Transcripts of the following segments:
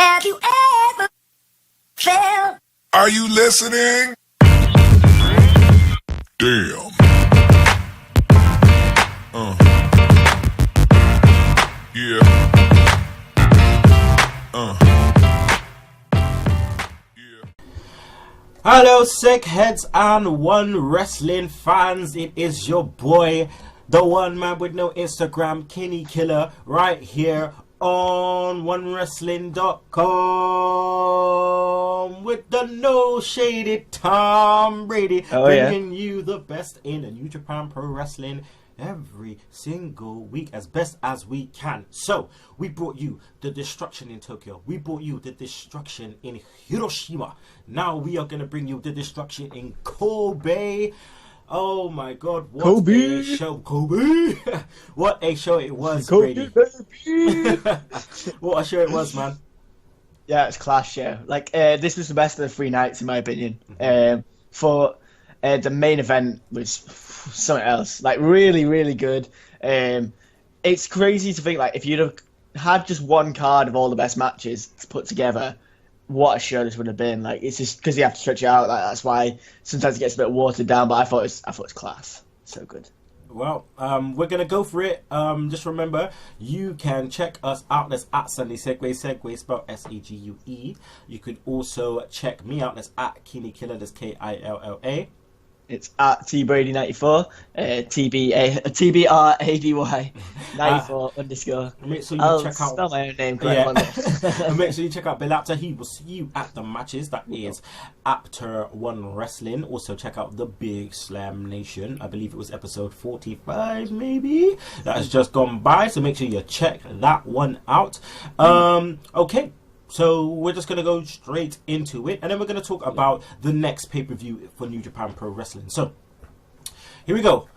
Have you ever felt? Are you listening? Damn. Yeah. Hello, sick heads and one wrestling fans. It is your boy, the one man with no Instagram, Kinny Killa, right here on OneWrestling.com with the no shaded Tom Brady, bringing you the best in New Japan Pro Wrestling every single week as best as we can. So we brought you the destruction in Tokyo, we brought you the destruction in Hiroshima. Now we are going to bring you the destruction in Kobe. Oh my god, what a show. Kobe. What a show it was, Brady. What a show it was, man. Yeah, it's class show. Like this was the best of the 3 nights in my opinion. For the main event was something else. Like really, really good. It's crazy to think like if you'd have had just one card of all the best matches to put together, what a show this would have been. Like it's just because you have to stretch it out. Like that's why sometimes it gets a bit watered down. But I thought it was class. So good. Well, we're gonna go for it. Just remember, you can check us out. That's at Sunday Segue. Segue spelled S-E-G-U-E. You could also check me out. That's at Kinny Killa. That's K-I-L-L-A. It's at TBrady94, TBRADY 94 underscore. Make sure you I'll check out. spell my own name correctly. And make sure you check out Bill Apter. He will see you at the matches. That is Apter One Wrestling. Also check out the Big Slam Nation. I believe it was episode 45, maybe. That has just gone by. So make sure you check that one out. Okay. So we're just going to go straight into it. And then we're going to talk about the next pay-per-view for New Japan Pro Wrestling. So, here we go.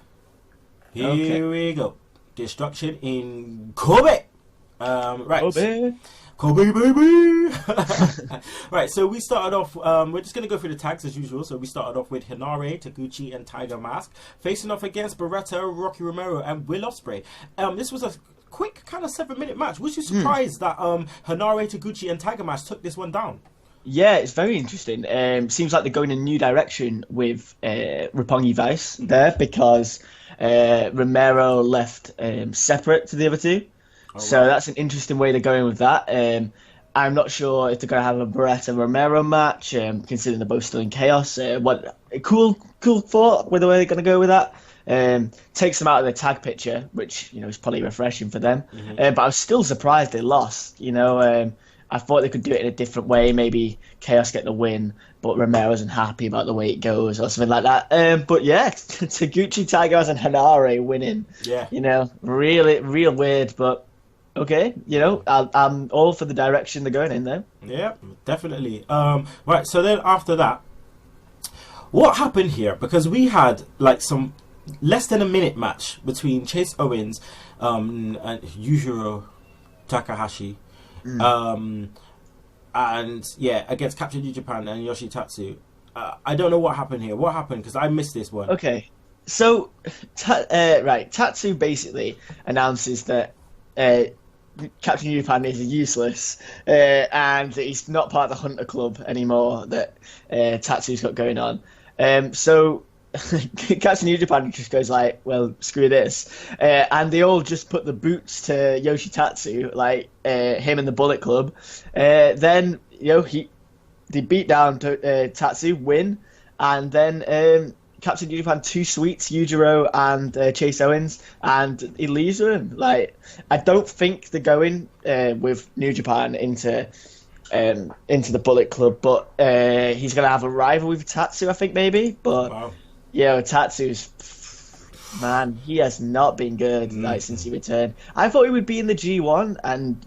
Here we go. Destruction in Kobe. Right. Kobe, baby. Right, so we started off, we're just going to go through the tags as usual. So we started off with Hinare, Taguchi, and Tiger Mask facing off against Beretta, Rocky Romero, and Will Ospreay. This was a quick kind of 7-minute match. Was you surprised that Hinare, Taguchi, and Tiger Mask took this one down? Yeah, it's very interesting. Seems like they're going in a new direction with Roppongi Vice there because Romero left separate to the other two. So that's an interesting way they're going with that. I'm not sure if they're going to have a Beretta Romero match, considering they're both still in chaos. What a cool thought with the way they're going to go with that. Takes them out of the tag picture, which is probably refreshing for them. But I was still surprised they lost. I thought they could do it in a different way. Maybe Chaos get the win, but Romero isn't happy about the way it goes or something like that. But yeah, Taguchi, Tigers, and Hinare winning. Yeah, really, real weird, but. Okay, I'm all for the direction they're going in there. Yeah, definitely. Right, so then after that, what happened here? Because we had like some less than a minute match between Chase Owens and Yujiro Takahashi, and yeah, against Captain New Japan and Yoshitatsu. I don't know what happened here. What happened? Because I missed this one. Okay, so Tatsu basically announces that. Captain New Japan is useless, and he's not part of the Hunter Club anymore that Tatsu's got going on. So Captain New Japan just goes like, well, screw this. And they all just put the boots to Yoshitatsu, like him and the Bullet Club. Then, they beat down Tatsu, win, and then Captain New Japan 2 sweets Yujiro and Chase Owens, and he leaves with him. Like, I don't think they're going with New Japan into the Bullet Club, but he's gonna have a rival with Tatsu, I think maybe. But Tatsu's man, he has not been good since he returned. I thought he would be in the G1, and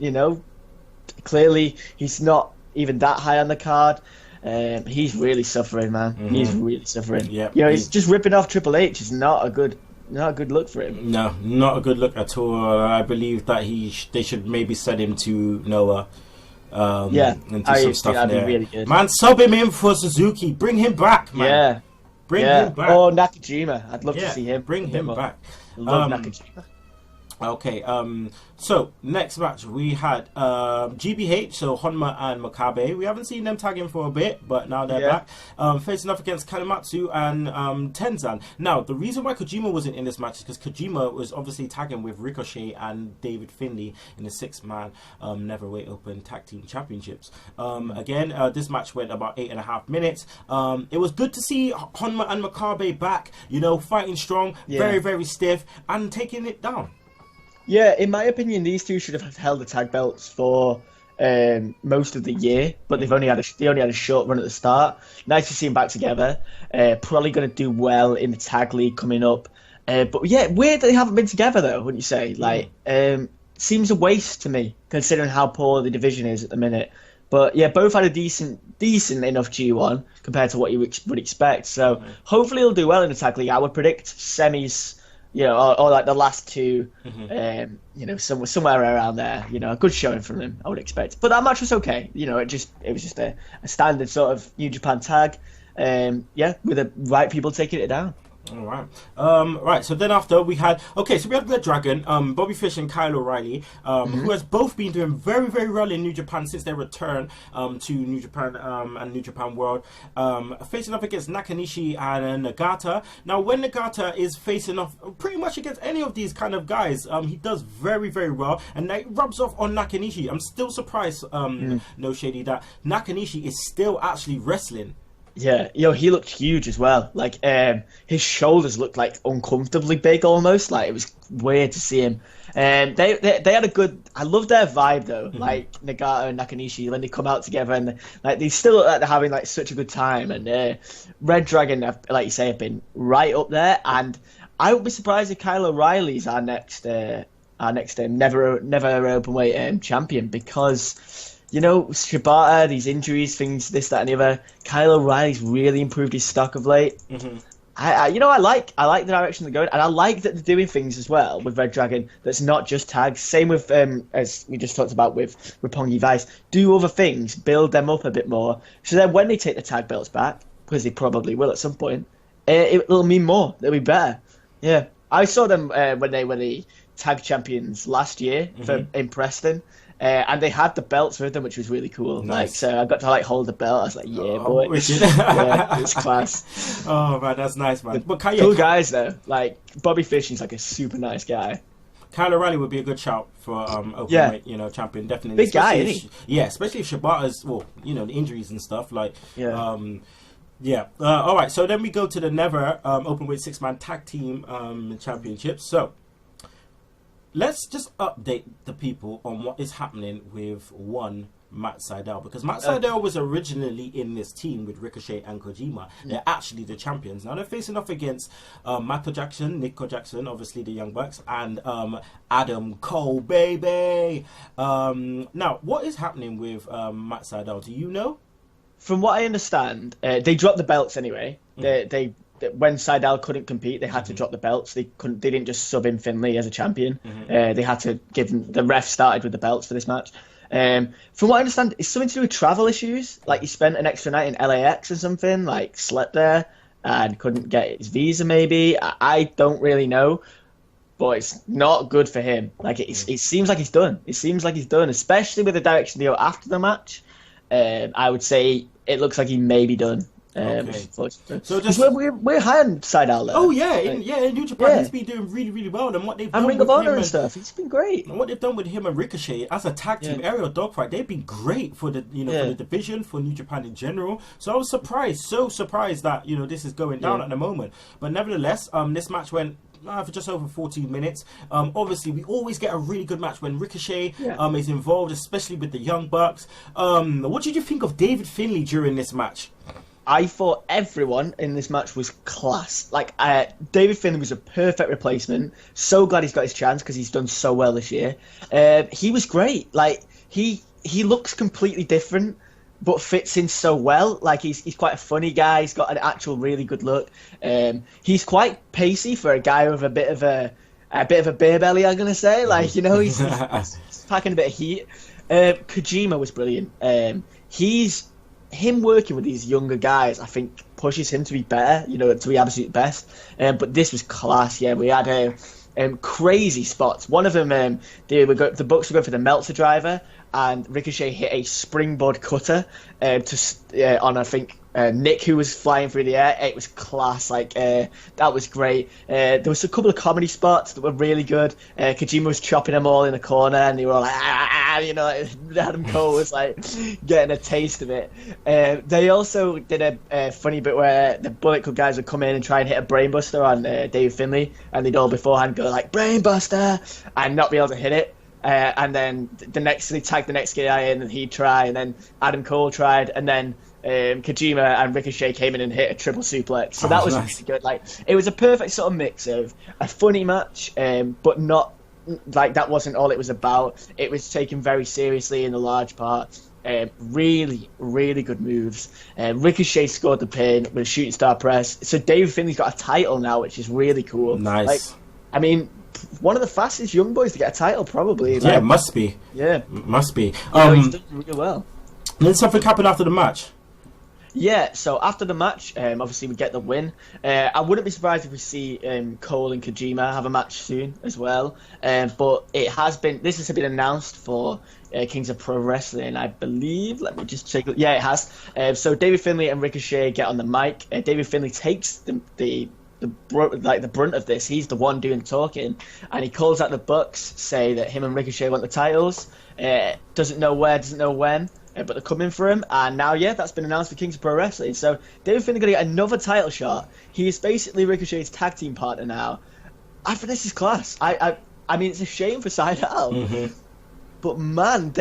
clearly he's not even that high on the card. He's really suffering, man. He's really suffering. Yeah, he's just ripping off Triple H. It's not a good look for him. No, not a good look at all. I believe that they should maybe send him to Noah. And do some stuff there. Really good. Man, sub him in for Suzuki. Bring him back, man. Yeah, bring him back. Or Nakajima. I'd love to see him. Bring him back. Love Nakajima. Okay, so next match we had GBH, so Honma and Makabe. We haven't seen them tagging for a bit, but now they're back. Facing off against Kanematsu and Tenzan. Now, the reason why Kojima wasn't in this match is because Kojima was obviously tagging with Ricochet and David Finlay in the 6-man Neverweight Open Tag Team Championships. Again, this match went about 8.5 minutes. It was good to see Honma and Makabe back, you know, fighting strong, very, very stiff, and taking it down. Yeah, in my opinion, these two should have held the tag belts for most of the year, but they only had a short run at the start. Nice to see them back together. Probably going to do well in the tag league coming up. But yeah, weird that they haven't been together though, wouldn't you say? Like, seems a waste to me considering how poor the division is at the minute. But yeah, both had a decent enough G1 compared to what you would expect. So hopefully they'll do well in the tag league. I would predict semis. You know, or like the last two, you know, somewhere around there. You know, a good showing from them, I would expect. But that match was okay. You know, it was just a standard sort of New Japan tag. Yeah, with the right people taking it down. All right. Right. So then after we had Red Dragon, Bobby Fish and Kyle O'Reilly, who has both been doing very, very well in New Japan since their return to New Japan and New Japan World, facing off against Nakanishi and Nagata. Now, when Nagata is facing off pretty much against any of these kind of guys, he does very, very well, and that rubs off on Nakanishi. I'm still surprised, No Shady, that Nakanishi is still actually wrestling. Yeah, he looked huge as well. Like, his shoulders looked like uncomfortably big almost. Like, it was weird to see him. They had a good. I love their vibe though. Like Nagata and Nakanishi, when they come out together and like they still look like they're having like such a good time. And Red Dragon, like you say, have been right up there. And I would be surprised if Kyle O'Reilly's our next never openweight champion, because. You know, Shibata, these injuries, things, this, that, and the other. Kyle O'Reilly's really improved his stock of late. I like the direction they're going, and I like that they're doing things as well with Red Dragon that's not just tags. Same with, as we just talked about with Roppongi Vice, do other things, build them up a bit more, so then when they take the tag belts back, because they probably will at some point, it'll mean more. They'll be better. Yeah, I saw them when they were the tag champions last year in Preston. And they had the belts with them, which was really cool. Nice. Like, so I got to like hold the belt. I was like, "Yeah, boy, yeah, it's class." Oh man, that's nice, man. But cool guys though. Like Bobby Fish, he's like a super nice guy. Kyle O'Reilly would be a good shout for openweight, you know, champion, definitely. Big guy, isn't he? Yeah, especially if Shibata's, well, you know, the injuries and stuff. Like, yeah. All right, so then we go to the Never openweight 6-man tag team championships. So. Let's just update the people on what is happening with one Matt Sydal, because Matt Sydal was originally in this team with Ricochet and Kojima. They're actually the champions. Now they're facing off against Michael Jackson, Nico Jackson, obviously the Young Bucks, and Adam Cole, baby. Now, what is happening with Matt Sydal? Do you know? From what I understand, they dropped the belts anyway. When Sydal couldn't compete, they had to drop the belts. They didn't just sub in Finlay as a champion. They had to give him. The ref started with the belts for this match. From what I understand, it's something to do with travel issues. Like he spent an extra night in LAX or something. Like slept there and couldn't get his visa. Maybe I don't really know, but it's not good for him. Like it seems like he's done. It seems like he's done, especially with the direction they go after the match. I would say it looks like he may be done. So just we're high on Sydal though. Oh yeah, in New Japan he's been doing really, really well, and what they've done Ring of Honor and stuff, it's been great. And what they've done with him and Ricochet as a tag team aerial dogfight, they've been great for the for the division, for New Japan in general. So I was so surprised that this is going down at the moment. But nevertheless, this match went for just over 14 minutes. Obviously, we always get a really good match when Ricochet is involved, especially with the Young Bucks. What did you think of David Finlay during this match? I thought everyone in this match was class. Like, David Finlay was a perfect replacement. So glad he's got his chance because he's done so well this year. He was great. Like, he looks completely different, but fits in so well. Like, he's quite a funny guy. He's got an actual really good look. He's quite pacey for a guy with a bit of a beer belly, I'm gonna say. Like, he's packing a bit of heat. Kojima was brilliant. Him working with these younger guys, I think, pushes him to be better, to be absolute best. But this was class. Yeah, we had crazy spots. One of them, the Bucks were going for the Meltzer driver, and Ricochet hit a springboard cutter on, I think, Nick, who was flying through the air. It was class. Like, that was great. There was a couple of comedy spots that were really good. Kojima was chopping them all in the corner, and they were all like, Adam Cole was like getting a taste of it. They also did a funny bit where the Bullet Club guys would come in and try and hit a brainbuster on Dave Finlay, and they'd all beforehand go like, brainbuster, and not be able to hit it. And then they tagged the next guy in, and he'd try, and then Adam Cole tried, and then Kojima and Ricochet came in and hit a triple suplex. So that was nice. Really good. Like, it was a perfect sort of mix of a funny match, but not like that wasn't all it was about. It was taken very seriously in the large part. Really, really good moves. Ricochet scored the pin with a shooting star press. So David Finlay's got a title now, which is really cool. Nice. Like, I mean, one of the fastest young boys to get a title, probably. Yeah, it must be. Yeah, must be. He's done really well. Then something happened after the match. Yeah, so after the match, obviously we get the win. I wouldn't be surprised if we see Cole and Kojima have a match soon as well. But this has been announced for Kings of Pro Wrestling, I believe. Let me just check. Yeah, it has. So David Finlay and Ricochet get on the mic. David Finlay takes the brunt of this. He's the one doing the talking, and he calls out the Bucks, say that him and Ricochet want the titles. Doesn't know where, doesn't know when. But they're coming for him, and now, that's been announced for Kings of Pro Wrestling. So David Finlay going to get another title shot. He is basically Ricochet's tag team partner now. I think this is class. I mean, it's a shame for SIDE, but man,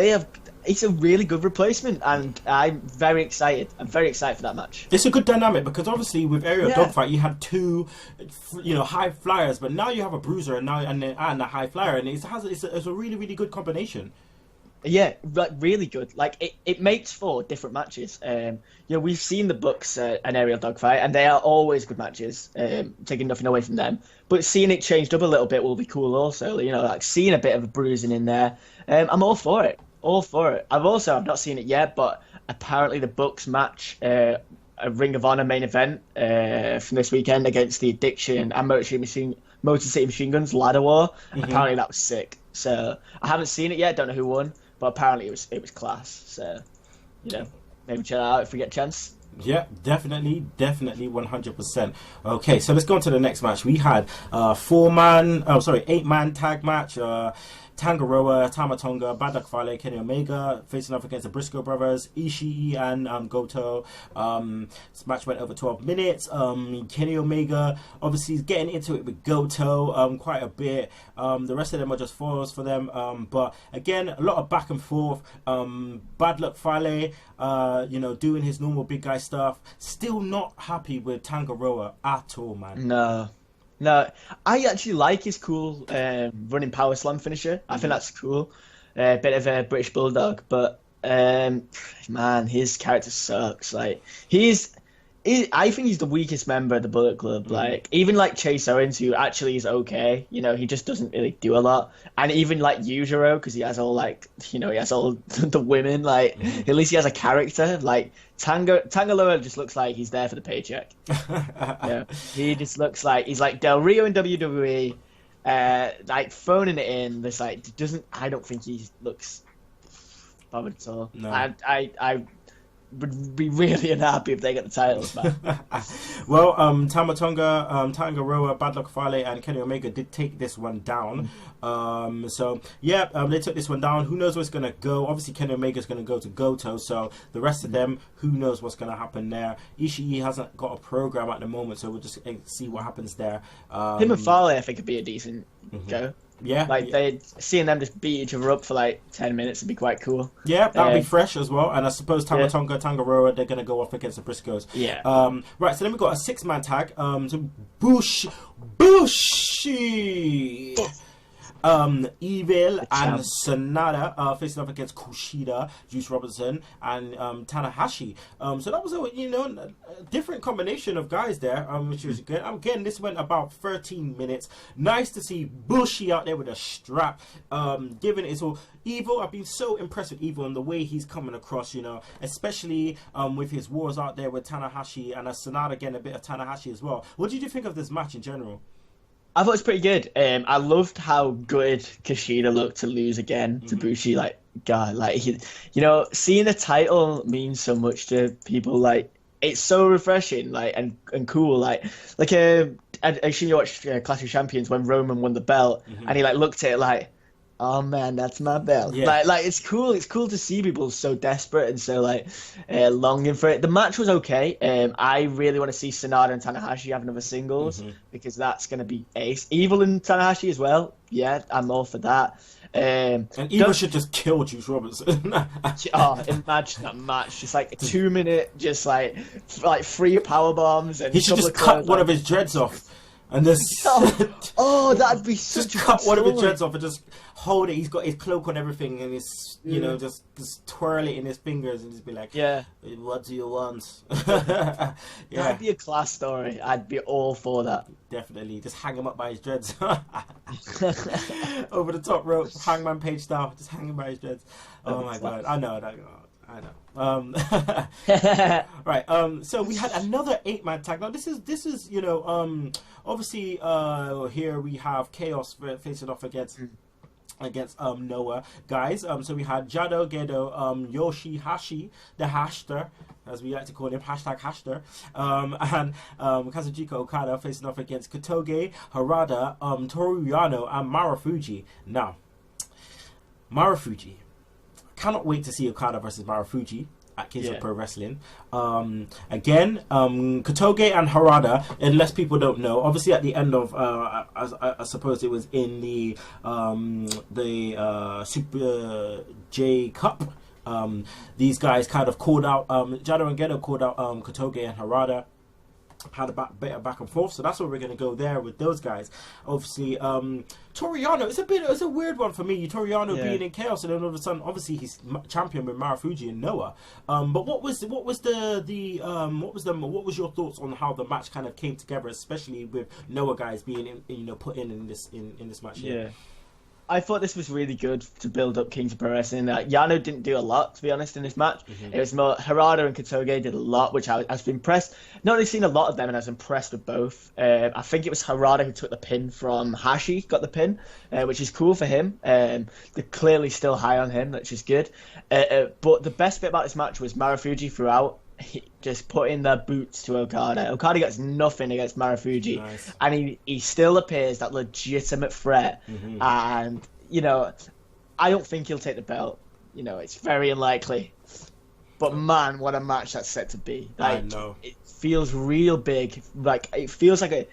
it's a really good replacement, and I'm very excited. I'm very excited for that match. It's a good dynamic because obviously with Aerial Dogfight you had two, high flyers, but now you have a bruiser and a high flyer, and it's a really, really good combination. Yeah, really good. Like, it makes for different matches. We've seen the Bucks an Aerial Dogfight, and they are always good matches, taking nothing away from them. But seeing it changed up a little bit will be cool also. Like seeing a bit of a bruising in there. I'm all for it. All for it. I've not seen it yet, but apparently the Bucks match, a Ring of Honor main event from this weekend against the Addiction and Motor City Machine Guns Ladder War. Apparently that was sick. So I haven't seen it yet. Don't know who won. But apparently it was class, so maybe check it out if we get a chance. Yeah, definitely, 100%. Okay, so let's go on to the next match. We had 8-man tag match. Tangaroa, Tama Tonga, Bad Luck Fale, Kenny Omega facing off against the Briscoe brothers, Ishii and Goto. This match went over 12 minutes. Kenny Omega obviously is getting into it with Goto quite a bit. The rest of them are just foils for them. But again, a lot of back and forth. Bad Luck Fale, doing his normal big guy stuff. Still not happy with Tangaroa at all, man. No, I actually like his cool running power slam finisher. I think that's cool. Bit of a British Bulldog, but man, his character sucks. Like, I think he's the weakest member of the Bullet Club. Like, even like Chase Owens, who actually is okay. He just doesn't really do a lot. And even like Yujiro, because he has all the women. Like, at least he has a character. Like, Tangaloa just looks like he's there for the paycheck. He just looks like he's like Del Rio in WWE, like phoning it in. This I don't think he looks bothered at all. No. I would be really unhappy if they get the titles back. Well, Tama Tonga, Tangaroa, Bad Luck Fale, and Kenny Omega did take this one down. They took this one down. Who knows what's going to go? Obviously, Kenny Omega's going to go to Goto, so the rest of them, who knows what's going to happen there. Ishii hasn't got a program at the moment, so we'll just see what happens there. Him and Fale, I think, could be a decent go. Yeah, seeing them just beat each other up for like 10 minutes would be quite cool. Yeah, that'll be fresh as well. And I suppose Tama Tonga, Tangaroa, they're gonna go off against the Briscoes. Yeah. Right. So then we got a 6-man tag. So Bushi. Evil and Sonata facing off against Kushida, Juice Robinson, and Tanahashi. So that was a different combination of guys there, which was good. Again, this went about 13 minutes. Nice to see Bushi out there with a strap, giving it his all. Evil, I've been so impressed with Evil and the way he's coming across, especially with his wars out there with Tanahashi and Sonata getting a bit of Tanahashi as well. What did you think of this match in general? I thought it was pretty good. I loved how good Kushida looked to lose again to Bushi. Like, God, like seeing the title means so much to people. Like, it's so refreshing, like and cool. Like I actually watched Clash of Champions when Roman won the belt, and he like looked at it like, oh man, that's my belt. Yeah. Like it's cool. It's cool to see people so desperate and so like longing for it. The match was okay. I really want to see Sonata and Tanahashi have another singles because that's gonna be ace. Evil and Tanahashi as well. Yeah, I'm all for that. And Evil should just kill Juice Robinson. Imagine that match, just like a 2 minute, just like 3 power bombs, and he should just cut one of his dreads off. And just that'd be such just a cut one of his story. dreads off and just hold it. He's got his cloak on everything, and he's just twirl it in his fingers and just be like, what do you want? That'd be a class story. I'd be all for that. Definitely, just hang him up by his dreads over the top rope, Hangman Page style, just hanging by his dreads. Oh my God, I know. Right. So we had another 8-man tag. Now this is obviously here we have Chaos facing off against Noah guys. So we had Jado Gedo, Yoshihashi, the Hashter, as we like to call him, #Hashter, and Kazuchika Okada facing off against Kotoge, Harada, Toru Yano, and Marufuji. Now, Marufuji, cannot wait to see Okada versus Marufuji at Kings of Pro Wrestling. Again, Kotoge and Harada, unless people don't know, obviously at the end of I suppose it was in the Super J Cup, these guys kind of called out Jado and Gedo called out Kotoge and Harada, had a bit of back and forth, so that's where we're going to go there with those guys. Obviously, Toriano, it's a weird one for me. Toriano being in Chaos, and then all of a sudden, obviously he's champion with Marufuji and Noah. But what was your thoughts on how the match kind of came together, especially with Noah guys being put in this match here? Yeah. I thought this was really good to build up Kings of Pro Wrestling. Yano didn't do a lot, to be honest, in this match. It was more Harada and Kotoge did a lot, which I was impressed. Not only seen a lot of them, and I was impressed with both. I think it was Harada who took the pin from Hashi, got the pin, which is cool for him. They're clearly still high on him, which is good. But the best bit about this match was Marufuji throughout. He just put in their boots to Okada. Okada gets nothing against Marufuji, nice. And he still appears that legitimate threat. And I don't think he'll take the belt. It's very unlikely. But man, what a match that's set to be! I know it feels real big. Like it feels like a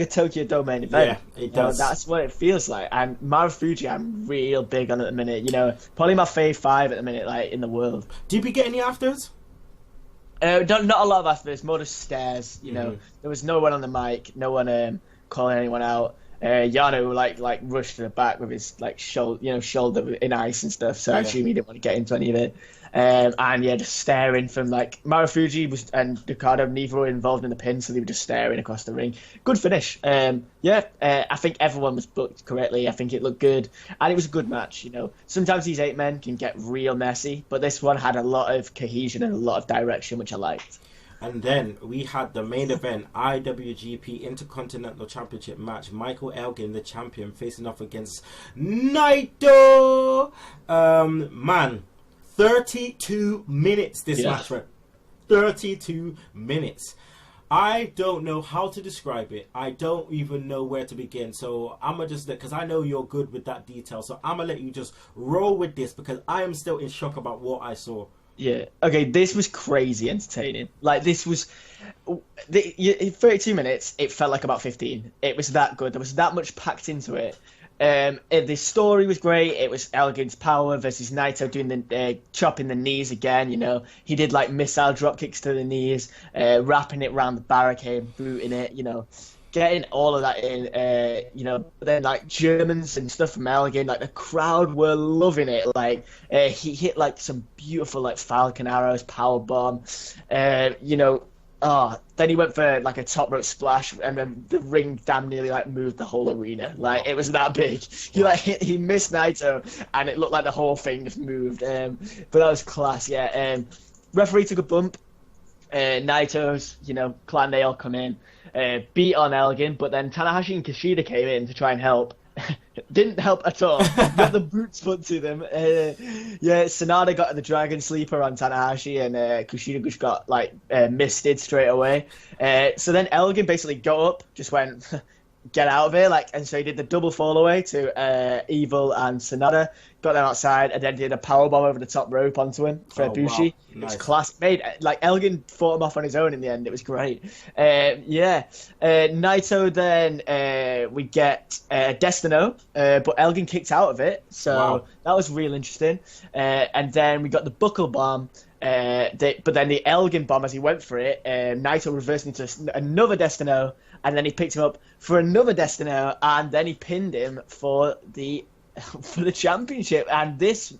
Tokyo Dome main event. Yeah, it does. That's what it feels like. And Marufuji, I'm real big on at the minute. Probably my fave 5 at the minute, like in the world. Did we get any afters? Not a lot of after, more just stares. There was no one on the mic, no one calling anyone out. Yano like rushed to the back with his shoulder in ice and stuff. So I assume he didn't want to get into any of it. And just staring from Marufuji and Okada, neither were involved in the pin, so they were just staring across the ring. Good finish. I think everyone was booked correctly. I think it looked good, and it was a good match. Sometimes these 8 men can get real messy, but this one had a lot of cohesion and a lot of direction, which I liked. And then we had the main event, IWGP Intercontinental Championship match. Michael Elgin, the champion, facing off against Naito. 32 minutes this match went. 32 minutes. I don't know how to describe it. I don't even know where to begin. So I'm going to just, because I know you're good with that detail. So I'm going to let you just roll with this because I am still in shock about what I saw. Yeah. Okay, this was crazy entertaining. This was... 32 minutes, it felt like about 15. It was that good. There was that much packed into it. The story was great. It was Elgin's power versus Naito doing the chopping the knees again. He did missile drop kicks to the knees, wrapping it around the barricade, booting it. Getting all of that in. But then Germans and stuff from Elgin, the crowd were loving it. He hit some beautiful Falcon arrows, power bomb. Then he went for a top rope splash, and then the ring damn nearly moved the whole arena. It was that big. He missed Naito, and it looked like the whole thing just moved. But that was class. Yeah. Referee took a bump. Naito's, clan, they all come in, beat on Elgin, but then Tanahashi and Kushida came in to try and help. Didn't help at all. Got the boots put to them. Sanada got the Dragon Sleeper on Tanahashi, and Kushida just got misted straight away. So then Elgin basically got up, just went, get out of here, and so he did the double fall away to Evil and Sanada, got them outside, and then did a powerbomb over the top rope onto him for Bushi. Wow. It was Nice. classic. Made Elgin fought him off on his own in the end. It was great. Naito, then we get Destino, but Elgin kicked out of it, so Wow. that was real interesting. And then we got the buckle bomb. But then the Elgin bomb, as he went for it, Naito reversed into another Destino, and then he picked him up for another Destino, and then he pinned him for the championship. And this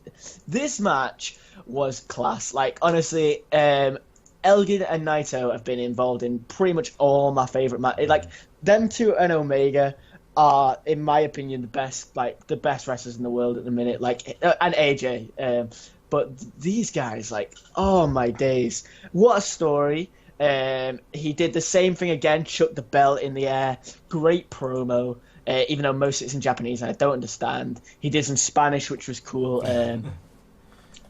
match was class. Honestly, Elgin and Naito have been involved in pretty much all my favorite matches. Them two and Omega are, in my opinion, the best wrestlers in the world at the minute. And AJ. But these guys, oh my days, what a story. He did the same thing again, chucked the belt in the air. Great promo, even though most of it's in Japanese and I don't understand. He did some Spanish, which was cool. And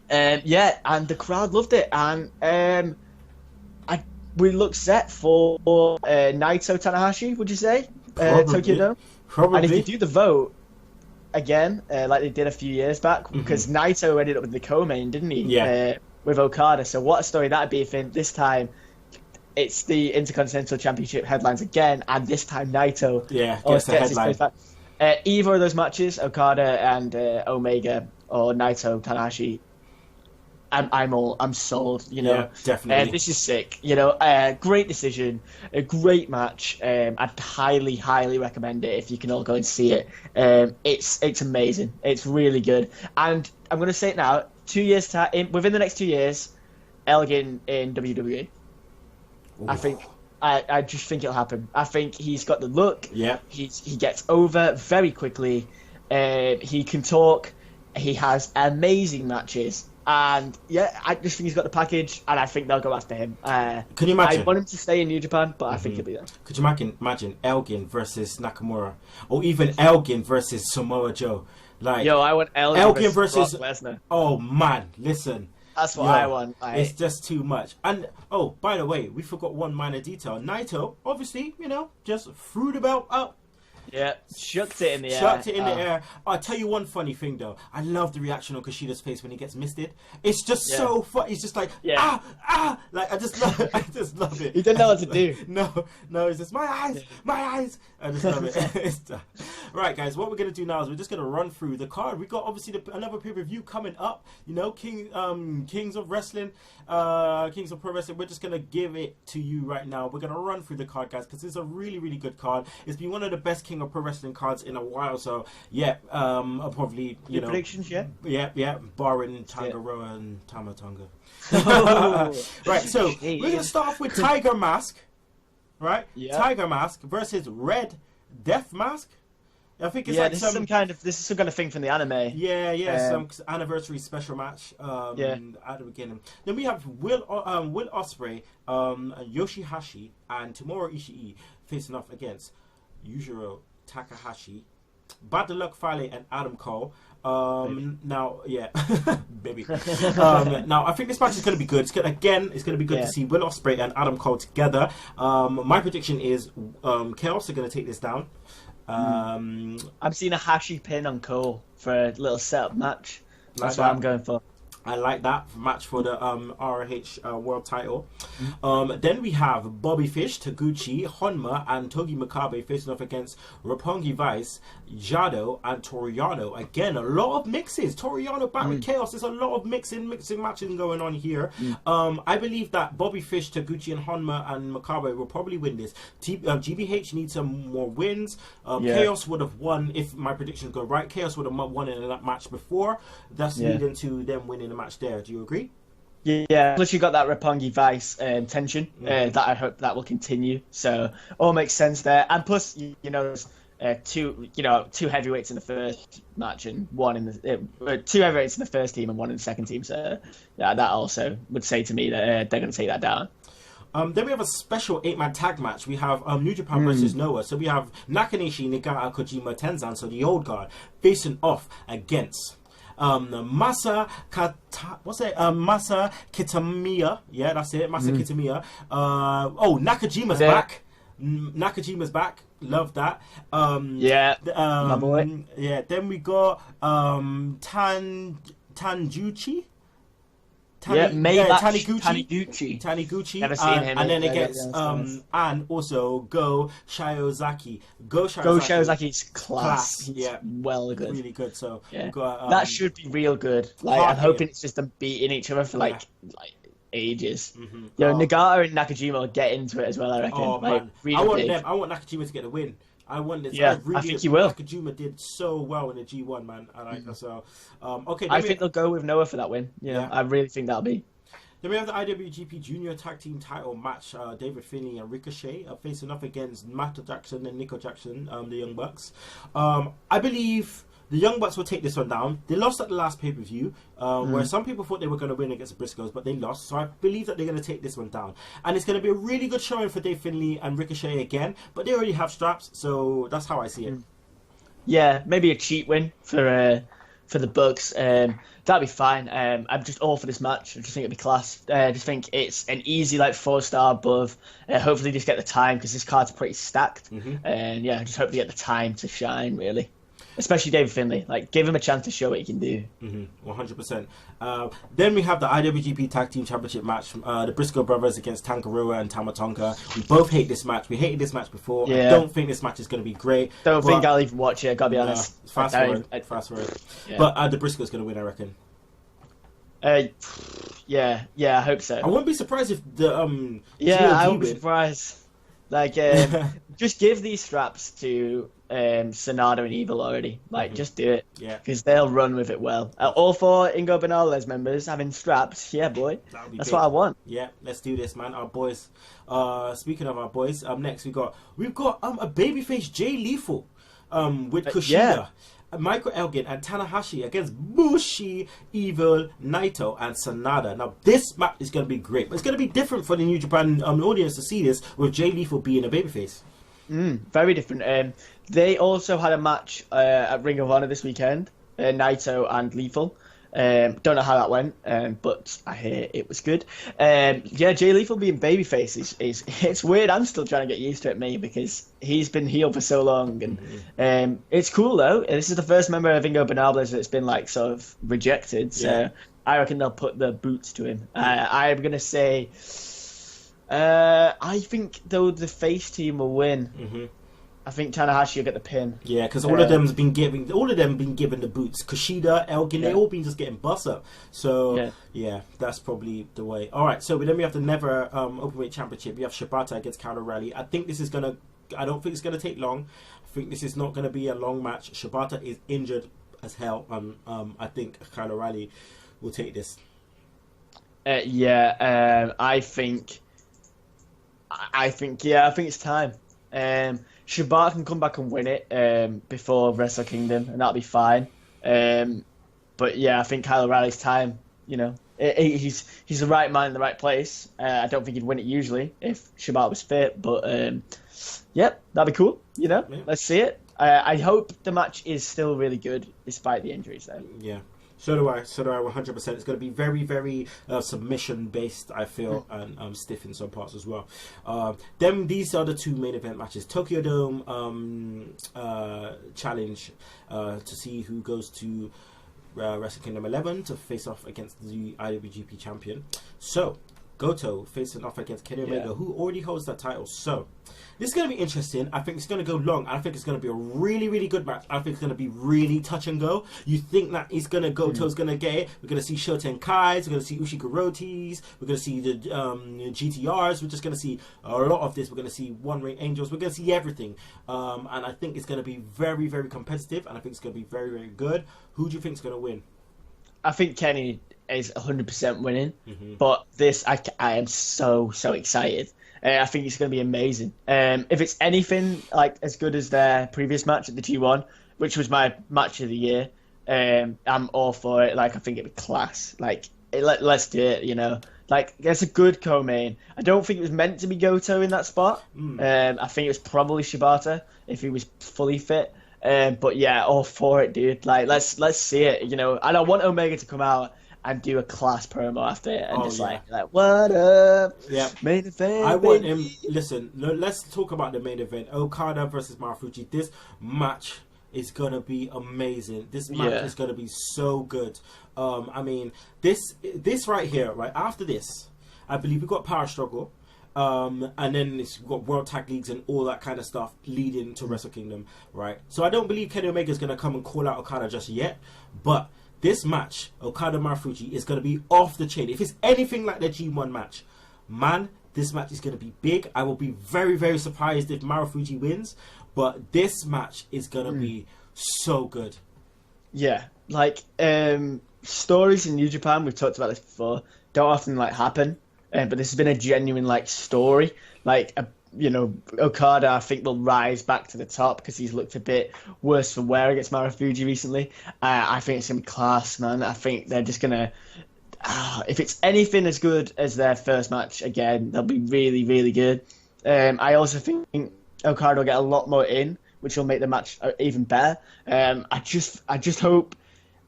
the crowd loved it. And we look set for Naito Tanahashi, would you say? Tokyo Dome? Probably. And if you do the vote, again, like they did a few years back, because Naito ended up with the co-main, didn't he? Yeah. With Okada. So what a story that'd be if this time it's the Intercontinental Championship headlines again, and this time Naito gets the his headline. place back. Either of those matches, Okada and Omega, or Naito Tanahashi, I'm sold. Yeah, definitely. This is sick. Great decision, a great match. I'd highly recommend it if you can all go and see it. It's amazing. It's really good. And I'm going to say it now. 2 years within the next 2 years, Elgin in WWE. Ooh. I just think it'll happen. I think he's got the look. Yeah. He gets over very quickly. He can talk. He has amazing matches. And I just think he's got the package, and I think they'll go after him. Can you imagine? I want him to stay in New Japan, but I think he'll be there. Could you imagine Elgin versus Nakamura, or even Elgin versus Samoa Joe? I want Elgin versus Brock Lesnar. Oh man, listen. That's what I want. It's just too much. And by the way, we forgot one minor detail. Naito, obviously, just threw the belt up. Yeah, chucked it in the air. Chucked it in the air. I'll tell you one funny thing though. I love the reaction on Kushida's face when he gets misted. It's just so funny. He's just like, I just love it. He didn't know what to do. No, it's just my eyes. I just love it. Right, guys, what we're gonna do now is we're just gonna run through the card. We got obviously another pay-per-view coming up. Kings of Wrestling, Kings of Pro Wrestling. We're just gonna give it to you right now. We're gonna run through the card, guys, because it's a really, really good card. It's been one of the best King of Pro Wrestling cards in a while. So I'll probably Your predictions, yeah, barring Tangaroa and Tama Tonga. Right, so we're gonna start off with Tiger Mask, right? Yeah. Tiger Mask versus Red Death Mask. I think it's this is some kind of thing from the anime. Some anniversary special match at the beginning. Then we have Will Ospreay, Yoshihashi, and Tomohiro Ishii facing off against Yujiro Takahashi, Bad Luck Fale, and Adam Cole. Now, baby. Now, I think this match is going to be good. It's going to be good to see Will Ospreay and Adam Cole together. My prediction is Chaos are going to take this down. I'm seeing a Hashi pin on Cole for a little setup match. That's what I'm going for. I like that match for the ROH world title. Then we have Bobby Fish, Taguchi, Honma, and Togi Makabe facing off against Roppongi Vice, Jado, and Toriano. Again, a lot of mixes. Toriano back with Chaos. There's a lot of mixing matches going on here. I believe that Bobby Fish, Taguchi, and Honma and Makabe will probably win this. GBH needs some more wins. Chaos would have won, if my predictions go right. Chaos would have won in that match before. That's leading to them winning the match there. Do you agree? Yeah. Plus you got that Roppongi Vice tension that I hope that will continue. So all makes sense there. And plus, two heavyweights in the first match and one in the two heavyweights in the first team and one in the second team. So that also would say to me that they're going to take that down. Then we have a special 8-man tag match. We have New Japan versus Noah. So we have Nakanishi, Nagata, Kojima, Tenzan, so the old guard, facing off against Masa Kitamiya. Yeah, that's it. Masa Kitamiya. Nakajima's back. Nakajima's back. Love that. My boy. Yeah. Then we got Taniguchi. Taniguchi. Never seen him. And then against and also Go Shiozaki. Go Shiozaki's class. Yeah, well good. Really good. So got, that should be real good. Like I'm hoping it's just them beating each other for like ages. Nagata and Nakajima will get into it as well. I reckon. Oh man, really I want Nakajima to get the win. I want this. Yeah, I think he will. Nakajima did so well in the G1, man. I like that. So, okay. I think they'll go with Noah for that win. Yeah, I really think that'll be. Then we have the IWGP Junior Tag Team Title match. David Finlay and Ricochet are facing off against Matt Jackson and Nico Jackson, the Young Bucks. I believe the Young Bucks will take this one down. They lost at the last pay-per-view, where some people thought they were going to win against the Briscoes, but they lost. So I believe that they're going to take this one down. And it's going to be a really good showing for Dave Finlay and Ricochet again, but they already have straps, so that's how I see it. Yeah, maybe a cheat win for the Bucks. That'd be fine. I'm just all for this match. I just think it'd be class. I just think it's an easy 4-star above. Hopefully just get the time because this card's pretty stacked. And I just hope they get the time to shine, really. Especially David Finlay. Give him a chance to show what he can do. 100%. Then we have the IWGP Tag Team Championship match. The Briscoe brothers against Tangaroa and Tama Tonga. We both hate this match. We hated this match before. I don't think this match is going to be gret. Don't think I'll even watch it, gotta be honest. Fast forward. Yeah. But the Briscoe's going to win, I reckon. I hope so. I wouldn't be surprised if the I wouldn't be surprised. Just give these straps to Sonata and Evil already. Just do it. Yeah. Because they'll run with it well. All 4 Ingo Bernales members having straps. Yeah, boy. That's big. What I want. Yeah, let's do this, man. Our boys. Speaking of our boys, next we've got a babyface Jay Lethal with Kushida. Michael Elgin and Tanahashi against Bushi, Evil, Naito, and Sanada. Now, this match is going to be great, but it's going to be different for the New Japan audience to see this with Jay Lethal being a babyface. Very different. They also had a match at Ring of Honor this weekend, Naito and Lethal. Don't know how that went, but I hear it was good. Jay Lethal being babyface is it's weird. I'm still trying to get used to it, me, because he's been heel for so long, and it's cool though. This is the first member of Ingo Bernales that's been sort of rejected, so I reckon they'll put the boots to him. I'm gonna say, I think though the face team will win. I think Tanahashi will get the pin. Yeah, because all of them been given the boots. Kushida, Elgin, they all been just getting bust up. So that's probably the way. All right, so then we have the Never Openweight Championship. We have Shibata against Kyle O'Reilly. I don't think it's gonna take long. I think this is not gonna be a long match. Shibata is injured as hell. I think Kyle O'Reilly will take this. I think it's time. Shibata can come back and win it before Wrestle Kingdom, and that'll be fine. But I think Kyle O'Reilly's time. He's the right man in the right place. I don't think he'd win it usually if Shibata was fit, but that'd be cool. Let's see it. I hope the match is still really good despite the injuries, though. Yeah. So do I 100%. It's going to be very, very submission-based, I feel, and stiff in some parts as well. Then these are the 2 main event matches. Tokyo Dome challenge to see who goes to Wrestle Kingdom 11 to face off against the IWGP champion. So, Goto facing off against Kenny Omega, who already holds that title. So, this is going to be interesting. I think it's going to go long. I think it's going to be a really, really good match. I think it's going to be really touch and go. You think that Goto's going to get it. We're going to see Shoten Kai's. We're going to see Ushigorotis. We're going to see the GTRs. We're just going to see a lot of this. We're going to see One Ring Angels. We're going to see everything. And I think it's going to be very, very competitive. And I think it's going to be very, very good. Who do you think is going to win? I think Kenny is 100% winning. But this, I am so excited. I think it's going to be amazing. If it's anything as good as their previous match at the G1, which was my match of the year, I'm all for it. I think it'd be class. Let's do it. Like, that's a good co-main. I don't think it was meant to be Goto in that spot. I think it was probably Shibata if he was fully fit. But yeah, all for it, dude. Like, let's see it. You know, and I want Omega to come out and do a class promo after it, and like, what up? Yeah, main event. I want him. Listen, let's talk about the main event: Okada versus Marufuji. This match is gonna be amazing. This match is gonna be so good. I mean, this right here, right after this, I believe we got Power Struggle. And then we've got World Tag Leagues and all that kind of stuff leading to Wrestle Kingdom, right? So I don't believe Kenny Omega is going to come and call out Okada just yet, but this match, Okada Marufuji, is going to be off the chain. If it's anything like the G1 match, man, this match is going to be big. I will be very, very surprised if Marufuji wins, but this match is going to be so good. Yeah, like stories in New Japan, we've talked about this before, don't often like happen. But this has been a genuine like story. Like, you know, Okada, I think, will rise back to the top because he's looked a bit worse for wear against Marufuji recently. I think it's gonna be class, man. I think they're just gonna. If it's anything as good as their first match again, they'll be really, really good. I also think Okada will get a lot more in, which will make the match even better. I just hope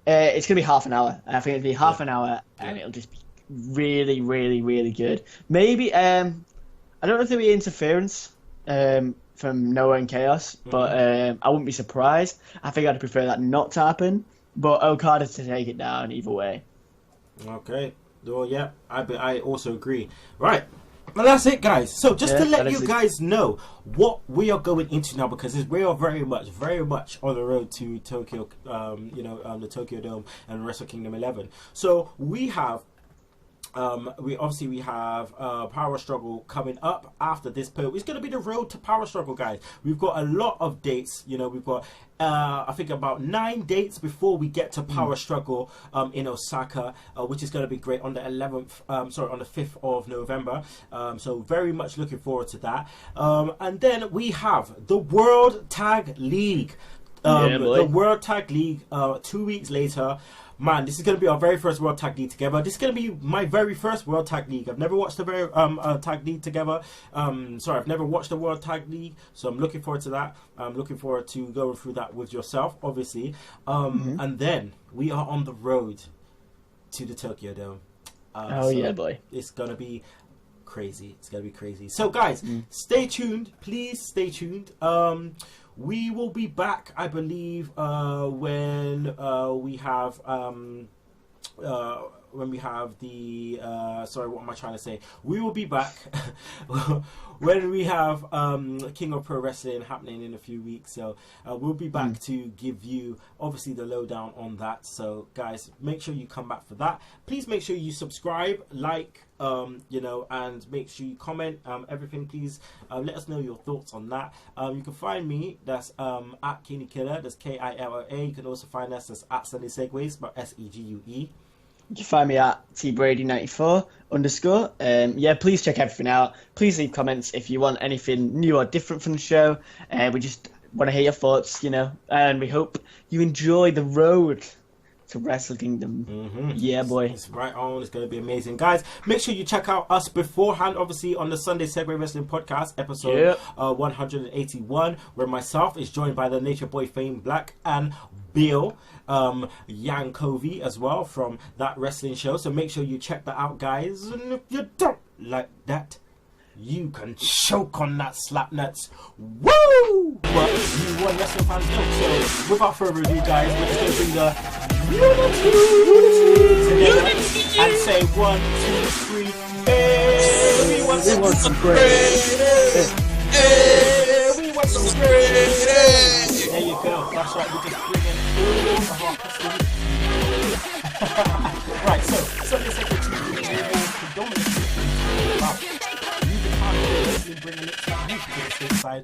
it's gonna be half an hour. I think it'll be half an hour, and it'll just be really, really, really good. Maybe I don't know if there'll be interference from Noah and Chaos, but I wouldn't be surprised. I think I'd prefer that not to happen, but Okada to take it down either way. Okay. Well, yeah, I also agree. Right. Well, that's it, guys. So just to let you guys know what we are going into now, because we are very much on the road to Tokyo, the Tokyo Dome and Wrestle Kingdom 11. So we have we have Power Struggle coming up after this. It's going to be the road to Power Struggle, guys. We've got a lot of dates. You know, we've got I think about 9 dates before we get to Power Struggle in Osaka, which is going to be great on the 11th. On the 5th of November. So very much looking forward to that. And then we have the World Tag League. The World Tag League 2 weeks later. Man, this is going to be our very first World Tag League together. This is going to be my very first World Tag League. I've never watched a Tag League together. I've never watched a World Tag League, so I'm looking forward to that. I'm looking forward to going through that with yourself, obviously. And then we are on the road to the Tokyo Dome. Boy. It's going to be crazy. It's going to be crazy. So, guys, stay tuned. Please stay tuned. We will be back, I believe, when we have the what am I trying to say? We will be back when we have King of Pro Wrestling happening in a few weeks. So we'll be back to give you obviously the lowdown on that. So guys, make sure you come back for that. Please make sure you subscribe, like, and make sure you comment everything. Please let us know your thoughts on that. You can find me, that's at Kinny Killa, that's Killa. You can also find us as at Sunday Segues, but SEGUE. You can find me at tbrady94 _. Please check everything out. Please leave comments if you want anything new or different from the show. We just want to hear your thoughts, and we hope you enjoy the road to Wrestle Kingdom. Yeah, boy. It's right on. It's going to be amazing. Guys, make sure you check out us beforehand, obviously, on the Sunday Segue Wrestling Podcast, episode 181, where myself is joined by the Nature Boy Fame Black and Bill Yankovi as well from that wrestling show. So make sure you check that out, guys. And if you don't like that, you can choke on that slap nuts. Woo! But you want wrestling fans don't. So without further ado, guys, let's go bring the unity and say 1, 2, 3. Hey, we want some great. Hey, we want some great. There you go. That's right. We just bring in all of our customers. Right. So Sunday Segue TV predominantly about bringing it to the side.